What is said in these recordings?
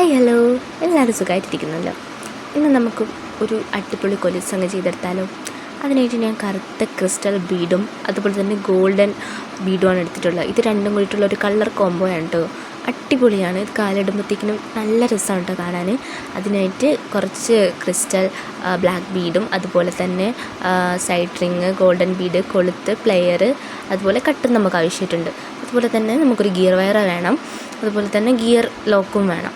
Hi hello, എല്ലാവരും സുഖമായിട്ടിരിക്കുന്നല്ലോ. ഇന്ന് നമുക്ക് ഒരു അടിപൊളി കൊലുസങ്ങ് ചെയ്തെടുത്താലോ. അതിനായിട്ട് ഞാൻ കറുത്ത ക്രിസ്റ്റൽ ബീഡും അതുപോലെ തന്നെ ഗോൾഡൻ ബീഡുമാണ് എടുത്തിട്ടുള്ളത്. ഇത് രണ്ടും കൂടിയിട്ടുള്ള ഒരു കളർ കോംബോയാണ് കേട്ടോ. അടിപൊളിയാണ്. ഇത് കാലിടുമ്പോഴത്തേക്കിനും നല്ല രസമാണ് കേട്ടോ കാണാൻ. അതിനായിട്ട് കുറച്ച് ക്രിസ്റ്റൽ ബ്ലാക്ക് ബീഡും അതുപോലെ തന്നെ സൈഡ് റിങ്, ഗോൾഡൻ ബീഡ്, കൊളുത്ത്, പ്ലെയർ, അതുപോലെ കട്ടും നമുക്ക് ആവശ്യമായിട്ടുണ്ട്. അതുപോലെ തന്നെ നമുക്കൊരു ഗിയർ വയർ വേണം. അതുപോലെ തന്നെ ഗിയർ ലോക്കും വേണം.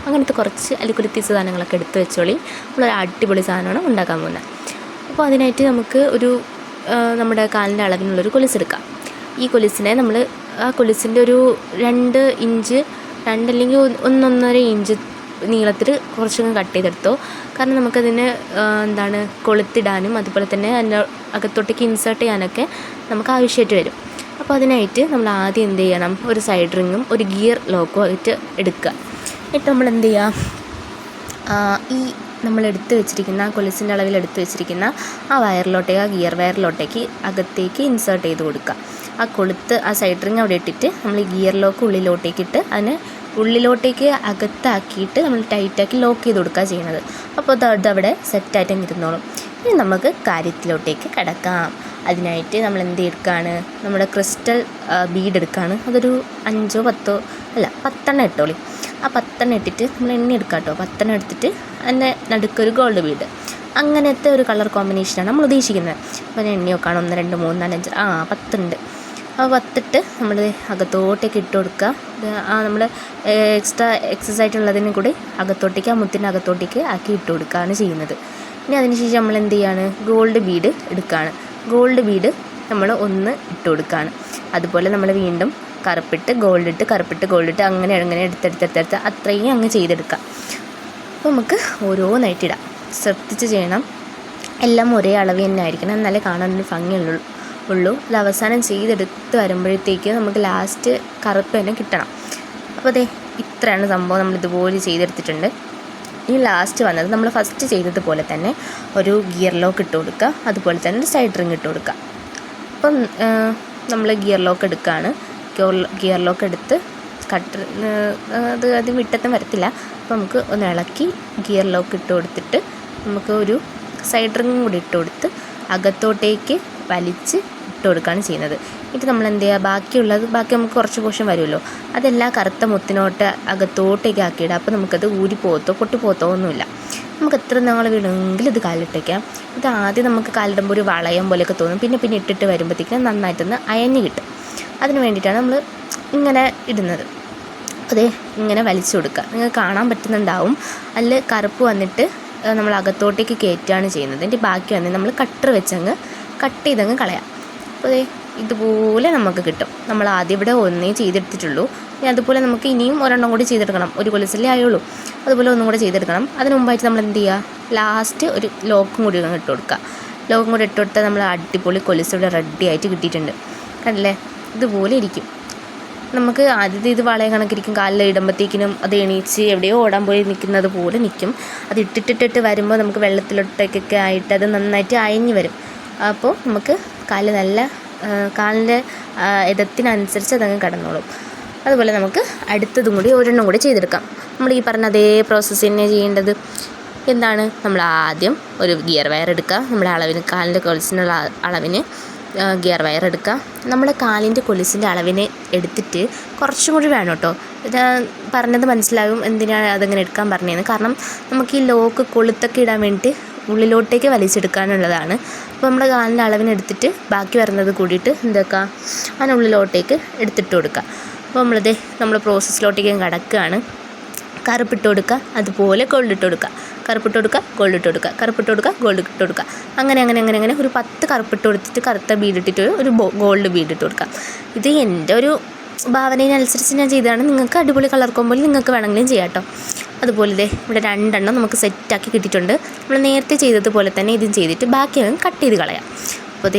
അങ്ങനത്തെ കുറച്ച് അലിക്കുലുത്തിയ സാധനങ്ങളൊക്കെ എടുത്ത് വെച്ചോളി. നമ്മളൊരു അടിപൊളി സാധനമാണ് ഉണ്ടാക്കാൻ പോകുന്നത്. അപ്പോൾ അതിനായിട്ട് നമുക്ക് നമ്മുടെ കാലിൻ്റെ അളവിനുള്ളൊരു കൊലുസ് എടുക്കാം. ഈ കൊലുസിനെ നമ്മൾ ആ കൊലുസിൻ്റെ ഒരു 2 ഇഞ്ച്, 2 അല്ലെങ്കിൽ 1.5 ഇഞ്ച് നീളത്തിൽ കുറച്ചൊന്ന് കട്ട് ചെയ്തെടുത്തോ. കാരണം നമുക്കതിന് കൊളുത്തിടാനും അതുപോലെ തന്നെ അതിൻ്റെ അകത്തോട്ടേക്ക് ഇൻസേർട്ട് ചെയ്യാനൊക്കെ നമുക്ക് ആവശ്യമായിട്ട് വരും. അപ്പോൾ അതിനായിട്ട് നമ്മൾ ആദ്യം എന്ത് ചെയ്യണം, ഒരു സൈഡ് റിങ്ങും ഒരു ഗിയർ ലോക്കും ആയിട്ട് എടുക്കുക. എന്നിട്ട് നമ്മൾ എന്ത് ചെയ്യുക, ഈ നമ്മൾ എടുത്ത് വെച്ചിരിക്കുന്ന കൊലുസിൻ്റെ അളവിൽ എടുത്ത് വെച്ചിരിക്കുന്ന ആ വയറിലോട്ടേക്ക്, ആ ഗിയർ വയറിലോട്ടേക്ക് അകത്തേക്ക് ഇൻസേർട്ട് ചെയ്ത് കൊടുക്കുക. ആ കൊളുത്ത് ആ സൈഡ് റിങ് അവിടെ ഇട്ടിട്ട് നമ്മൾ ഈ ഗിയർ ലോക്ക് ഉള്ളിലോട്ടേക്ക് ഇട്ട് അതിനെ ഉള്ളിലോട്ടേക്ക് അകത്താക്കിയിട്ട് നമ്മൾ ടൈറ്റാക്കി ലോക്ക് ചെയ്ത് കൊടുക്കുക ചെയ്യുന്നത്. അപ്പോൾ അതവിടെ സെറ്റായിട്ട് ഇരുന്നോളും. ഇനി നമുക്ക് കാര്യത്തിലോട്ടേക്ക് കിടക്കാം. അതിനായിട്ട് നമ്മൾ എന്ത് എടുക്കുകയാണ്, നമ്മുടെ ക്രിസ്റ്റൽ ബീഡ് എടുക്കുകയാണ്. അതൊരു 5 10 അല്ല 10 ഇട്ടോളി. ആ 10 ഇട്ടിട്ട് നമ്മൾ എണ്ണ എടുക്കാം കേട്ടോ. 10 എടുത്തിട്ട് അതിൻ്റെ നടുക്കൊരു ഗോൾഡ് ബീഡ്, അങ്ങനത്തെ ഒരു കളർ കോമ്പിനേഷനാണ് നമ്മൾ ഉദ്ദേശിക്കുന്നത്. അപ്പോൾ എണ്ണയൊക്കെ ആണ് 1 2 3 4 5 10 ഉണ്ട്. ആ 10 നമ്മൾ അകത്തോട്ടേക്ക് ഇട്ട് കൊടുക്കുക. നമ്മൾ എക്സ്ട്രാ എക്സസ് ആയിട്ടുള്ളതിനും കൂടി അകത്തോട്ടേക്ക്, ആ മുത്തിൻ്റെ അകത്തോട്ടേക്ക് ആക്കി ഇട്ട് കൊടുക്കുകയാണ് ചെയ്യുന്നത്. ഇനി അതിനുശേഷം നമ്മൾ എന്ത് ചെയ്യാണ്, ഗോൾഡ് ബീഡ് എടുക്കുകയാണ്. ഗോൾഡ് ബീഡ് നമ്മൾ 1 ഇട്ട് കൊടുക്കുകയാണ്. അതുപോലെ നമ്മൾ വീണ്ടും കറുപ്പിട്ട് ഗോൾഡ് ഇട്ട്, കറുപ്പിട്ട് ഗോൾഡ് ഇട്ട്, അങ്ങനെ എടുത്തെടുത്ത് അത്രയും അങ്ങ് ചെയ്തെടുക്കാം. അപ്പോൾ നമുക്ക് ഓരോന്നായിട്ട് ഇടാം. ശ്രദ്ധിച്ച് ചെയ്യണം. എല്ലാം ഒരേ അളവ് തന്നെ ആയിരിക്കണം, എന്നാലേ കാണാനൊരു ഭംഗിയുള്ളൂ. അത് അവസാനം ചെയ്തെടുത്ത് വരുമ്പോഴത്തേക്ക് നമുക്ക് ലാസ്റ്റ് കറുപ്പ് തന്നെ കിട്ടണം. അപ്പോൾ അതെ, ഇത്രയാണ് സംഭവം. നമ്മളിതുപോലെ ചെയ്തെടുത്തിട്ടുണ്ട്. ഇനി ലാസ്റ്റ് വന്നത് നമ്മൾ ഫസ്റ്റ് ചെയ്തതുപോലെ തന്നെ ഒരു ഗിയർ ലോക്ക് ഇട്ട് കൊടുക്കുക. അതുപോലെ തന്നെ ഒരു സൈഡ് റിങ് ഇട്ട് കൊടുക്കുക. അപ്പം നമ്മൾ ഗിയർ ലോക്ക് എടുക്കുകയാണ്. ഗിയർ ലോക്ക് എടുത്ത് അത് വിട്ടത്തും വരത്തില്ല. അപ്പോൾ നമുക്ക് ഒന്ന് ഇളക്കി ഗിയർ ലോക്ക് ഇട്ട് കൊടുത്തിട്ട് നമുക്ക് ഒരു സൈഡ് റിങ്ങും കൂടി ഇട്ട് കൊടുത്ത് അകത്തോട്ടേക്ക് വലിച്ച് ഇട്ട് കൊടുക്കുകയാണ് ചെയ്യുന്നത്. എന്നിട്ട് നമ്മൾ എന്ത് ചെയ്യുക, ബാക്കി നമുക്ക് കുറച്ച് പോർഷൻ വരുമല്ലോ, അതെല്ലാം കറുത്ത മുത്തിനോട്ട് അകത്തോട്ടേക്ക് ആക്കിയിടുക. അപ്പോൾ നമുക്കത് പൊട്ടിപ്പോത്തോ ഒന്നുമില്ല. നമുക്ക് എത്ര നാൾ വേണമെങ്കിലും ഇത് കാലിട്ടേക്കാം. ഇത് ആദ്യം നമുക്ക് കാലിടുമ്പോൾ ഒരു വളയം പോലെയൊക്കെ തോന്നും. പിന്നെ ഇട്ടിട്ട് വരുമ്പോഴത്തേക്കും നന്നായിട്ടൊന്ന് അയഞ്ഞ് കിട്ടും. അതിന് വേണ്ടിയിട്ടാണ് നമ്മൾ ഇങ്ങനെ ഇടുന്നത്. അതേ ഇങ്ങനെ വലിച്ചു കൊടുക്കുക. നിങ്ങൾക്ക് കാണാൻ പറ്റുന്നുണ്ടാവും. അതിൽ കറുപ്പ് വന്നിട്ട് നമ്മൾ അകത്തോട്ടേക്ക് കയറ്റുകയാണ് ചെയ്യുന്നത്. എന്നിട്ട് ബാക്കി വന്ന് നമ്മൾ കട്ടർ വെച്ചങ്ങ് കട്ട് ചെയ്തങ്ങ് കളയാം. അപ്പോൾ അതേ ഇതുപോലെ നമുക്ക് കിട്ടും. നമ്മൾ ആദ്യം ഇവിടെ 1 ചെയ്തെടുത്തിട്ടുള്ളൂ. ഇനി അതുപോലെ നമുക്ക് ഇനിയും 1 കൂടി ചെയ്തെടുക്കണം. ഒരു കൊലുസല്ലേ ആയുള്ളൂ. അതുപോലെ 1 കൂടി ചെയ്തെടുക്കണം. അതിന് മുമ്പായിട്ട് നമ്മൾ എന്ത് ചെയ്യുക, ലാസ്റ്റ് ഒരു ലോക്കും കൂടി ഇട്ട് കൊടുക്കുക. ലോക്കും കൂടി ഇട്ട് കൊടുത്താൽ നമ്മൾ അടിപൊളി കൊലുസ് ഇവിടെ റെഡി ആയിട്ട് കിട്ടിയിട്ടുണ്ട്. കണ്ടില്ലേ, ഇതുപോലെ ഇരിക്കും. നമുക്ക് ആദ്യത്തെ ഇത് വളയം കണക്കിരിക്കും. കാലിൽ ഇടുമ്പോഴത്തേക്കിനും അത് എണീച്ച് എവിടെയോ ഓടാൻ പോയി നിൽക്കുന്നത് പോലെ നിൽക്കും. അത് ഇട്ടിട്ട് വരുമ്പോൾ നമുക്ക് വെള്ളത്തിലൊട്ടേക്കൊക്കെ ആയിട്ട് അത് നന്നായിട്ട് അയഞ്ഞ് വരും. അപ്പോൾ നമുക്ക് കാലിൻ്റെ ഇടത്തിനനുസരിച്ച് അതങ്ങ് കിടന്നോളും. അതുപോലെ നമുക്ക് അടുത്തതും കൂടി 1 കൂടി ചെയ്തെടുക്കാം. നമ്മൾ ഈ പറഞ്ഞ അതേ പ്രോസസ്സ് തന്നെ ചെയ്യേണ്ടത്. നമ്മൾ ആദ്യം ഒരു ഗിയർ വയർ എടുക്കുക. നമ്മുടെ അളവിന്, കാലിൻ്റെ കൊലുസിനുള്ള അളവിന് ഗിയർ വയർ എടുക്കുക. നമ്മുടെ കാലിൻ്റെ കൊലുസിൻ്റെ അളവിന് എടുത്തിട്ട് കുറച്ചും കൂടി വേണം കേട്ടോ. ഇത് പറഞ്ഞത് മനസ്സിലാകും എന്തിനാണ് അതങ്ങനെ എടുക്കാൻ പറഞ്ഞതെന്ന്. കാരണം നമുക്ക് ഈ ലോക്ക് കൊളുത്തൊക്കെ ഇടാൻ വേണ്ടിയിട്ട് ഉള്ളിലോട്ടേക്ക് വലിച്ചെടുക്കാനുള്ളതാണ്. അപ്പോൾ നമ്മുടെ കാലിൻ്റെ അളവിനെടുത്തിട്ട് ബാക്കി വരുന്നത് കൂടിയിട്ട് എന്താക്കുക, അതിനുള്ളിലോട്ടേക്ക് എടുത്തിട്ട് കൊടുക്കുക. അപ്പോൾ നമ്മൾ പ്രോസസ്സിലോട്ടേക്ക് കിടക്കുകയാണ്. കറുപ്പിട്ട് കൊടുക്കുക, അതുപോലെ ഗോൾഡ് ഇട്ട് കൊടുക്കുക. കറുപ്പിട്ട് കൊടുക്കുക, ഗോൾഡ് ഇട്ട് കൊടുക്കുക. കറുപ്പിട്ട് കൊടുക്കുക, ഗോൾഡ് ഇട്ട് കൊടുക്കുക. അങ്ങനെ ഒരു 10 കറുപ്പിട്ട് കൊടുത്തിട്ട് കറുത്ത ബീഡ് ഇട്ടിട്ട് ഒരു ഗോൾഡ് ബീഡ് ഇട്ട് കൊടുക്കുക. ഇത് എൻ്റെ ഒരു ഭാവനയിനനുസരിച്ച് ഞാൻ ചെയ്തതാണ്. നിങ്ങൾക്ക് അടിപൊളി കളർ കോമ്പോയിൽ നിങ്ങൾക്ക് വേണമെങ്കിലും ചെയ്യാം കേട്ടോ. അതുപോലെ ഇവിടെ 2 നമുക്ക് സെറ്റാക്കി കിട്ടിയിട്ടുണ്ട്. നമ്മൾ നേരത്തെ ചെയ്തതുപോലെ തന്നെ ഇതും ചെയ്തിട്ട് ബാക്കി അങ്ങ് കട്ട് ചെയ്ത് കളയാം. അപ്പോൾ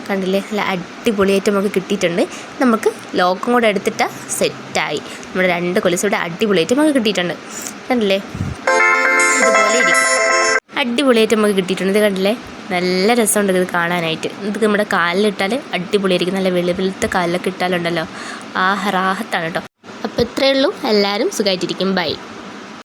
കണ്ടില്ലേ, നല്ല അടിപൊളിയായിട്ട് നമുക്ക് കിട്ടിയിട്ടുണ്ട്. നമുക്ക് ലോക്കും കൂടെ എടുത്തിട്ട് സെറ്റായി. നമ്മുടെ 2 കൊലുസ് ഇവിടെ അടിപൊളിയായിട്ട് നമുക്ക് കിട്ടിയിട്ടുണ്ട്. കണ്ടില്ലേ, ഇതുപോലെ ഇരിക്കും. അടിപൊളിയായിട്ട് നമുക്ക് കിട്ടിയിട്ടുണ്ട്. ഇത് കണ്ടില്ലേ, നല്ല രസമുണ്ട് ഇത് കാണാനായിട്ട്. ഇത് നമ്മുടെ കാലിലിട്ടാൽ അടിപൊളിയായിരിക്കും. നല്ല വെളുത്ത കാലിലൊക്കെ ഇട്ടാലുണ്ടല്ലോ, റാഹത്താണ് കേട്ടോ. അപ്പോൾ ഇത്രയേ ഉള്ളൂ. എല്ലാവരും സുഖമായിട്ടിരിക്കും. ബൈ.